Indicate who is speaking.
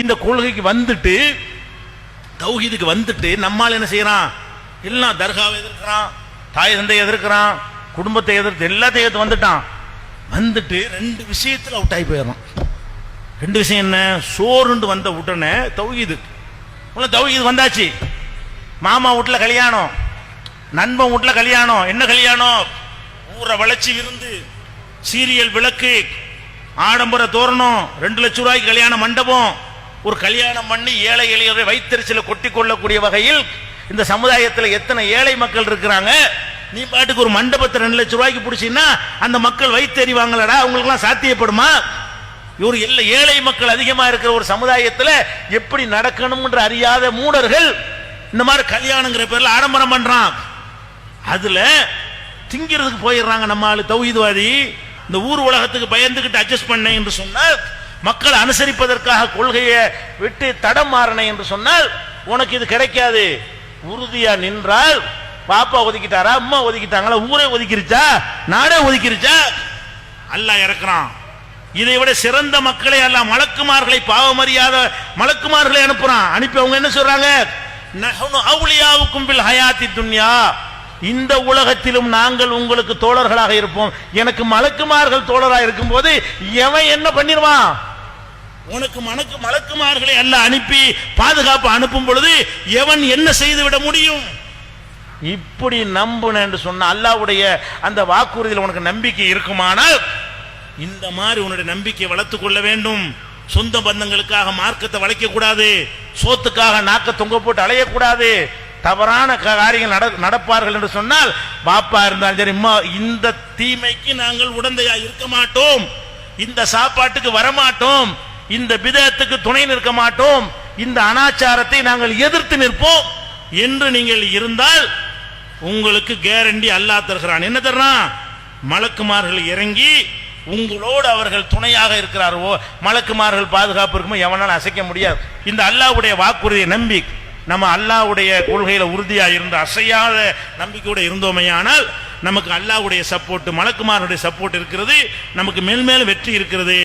Speaker 1: இந்த கொள்கைக்கு வந்துட்டு தௌஹீதுக்கு வந்துட்டு நம்மால் என்ன செய்யறான், எல்லாம் தர்காவை எதிர்க்கிறான், தாய் தந்தை எதிர்க்கிறான், குடும்பத்தை எதிர்த்து எல்லாத்தையும் எதிர்த்து வந்துட்டான். வந்துட்டு ரெண்டு விஷயத்தில் அவுட் ஆகி போயிடறான். ரெண்டு விஷயம் என்ன, சோறுண்டு வந்த உடனே தௌஹீது வந்தாச்சு. மாமா வீட்டுல கல்யாணம், நண்பன் வீட்டுல கல்யாணம். என்ன கல்யாணம், ஊரை வளர்ச்சி விருந்து, சீரியல் விளக்கு, ஆடம்பர தோரணம், 2 லட்சம் ரூபாய்க்கு கல்யாண மண்டபம். ஒரு கல்யாணம் பண்ணி ஏழை எளியவரை வைத்தறிச்சல கொட்டி கொள்ளக்கூடிய வகையில் இந்த சமுதாயத்தில் எத்தனை ஏழை மக்கள் இருக்கிறாங்க. நீ பாட்டுக்கு ஒரு மண்டபத்தை 2 லட்சம் ரூபாய்க்கு பிடிச்சின்னா அந்த மக்கள் வைத்தறிவாங்களடா, அவங்களுக்கு எல்லாம் சாத்தியப்படுமா? இவர் ஏழை மக்கள் அதிகமா இருக்கிற ஒரு சமுதாயத்தில் எப்படி நடக்கணும்ன்ற அறியாத மூடர்கள் இந்த மாதிரி கல்யாணங்கிற பேர்ல ஆடம்பரம் பண்றான். அதுல திங்கிறதுக்கு போயிடுறாங்க. நம்ம ஆளு தௌஹீத்வாதி இந்த ஊர் உலகத்துக்கு பயந்துகிட்டு அட்ஜஸ்ட் பண்ண என்று சொன்னால், மக்கள் அனுசரிப்பதற்காக கொள்கையை விட்டு தடம் மாறின என்று சொன்னால் உனக்கு இது கிடைக்காது. உறுதியா நின்றால், பாப்பா ஒதுக்கிட்டாரா, அம்மா ஒதுக்கிட்டாங்களா, ஊரே ஒதுக்கிருச்சா, நாடே ஒதுக்கிருச்சா, அல்லாஹ் இறக்குறான். இதை விட சிறந்த மக்களை அல்லாஹ் மலக்குமார்களை, பாவமறியாத மலக்குமார்களை அனுப்புறான். அனுப்பி அவங்க என்ன சொல்றாங்க, நஹ்னு அவுலியாவுக்கும் பில் ஹயாத்தி துன்யா, இந்த உலகத்திலும் நாங்கள் உங்களுக்கு தோழர்களாக இருப்போம். எனக்கு மலக்குமார்கள் தோழராக இருக்கும் போது எவன் என்ன பண்ணிடுவான், உனக்கு மலக்குமார்களை அல்லாஹ் அனுப்பி பாதுகாப்பு அனுப்பும் பொழுது எவன் என்ன செய்து விட முடியும்? இப்படி நம்புன என்று சொன்ன அல்லாஹ்வுடைய அந்த வாக்குறுதியில் உனக்கு நம்பிக்கை இருக்குமானால் இந்த மாதிரி உன்னுடைய நம்பிக்கையை வளர்த்துக் கொள்ள வேண்டும். சொந்த பந்தங்களுக்காக மார்க்கத்தை வளைக்க கூடாது, சோத்துக்காக நாக்க தொங்க போட்டு அலையக்கூடாது. தவறான காரியங்கள் நடப்பார்கள் என்று சொன்னால், பாப்பா இருந்தாலும் சரி, இந்த தீமைக்கு நாங்கள் உடந்தையா இருக்க மாட்டோம், இந்த சாப்பாட்டுக்கு வரமாட்டோம், இந்த பிதத்துக்கு துணை நிற்க மாட்டோம், இந்த அனாச்சாரத்தை நாங்கள் எதிர்த்து நிற்போம் என்று நீங்கள் இருந்தால் உங்களுக்கு கேரண்டி அல்லாஹ் தருகிறான். என்ன தர்றான், மலக்குமார்கள் இறங்கி உங்களோடு அவர்கள் துணையாக இருக்கிறாரோ, மலக்குமார்கள் பாதுகாப்பு இருக்குமோ எவனாலும் அசைக்க முடியாது. இந்த அல்லாஹ்வுடைய வாக்குறுதியை நம்பி நம்ம அல்லாஹ்வுடைய கொள்கையில உறுதியா இருந்து அசையாத நம்பிக்கையோட இருந்தோமையானால் நமக்கு அல்லாஹ்வுடைய சப்போர்ட், மலக்குமார்களுடைய சப்போர்ட் இருக்கிறது, நமக்கு மேல்மேலும் வெற்றி இருக்கிறது.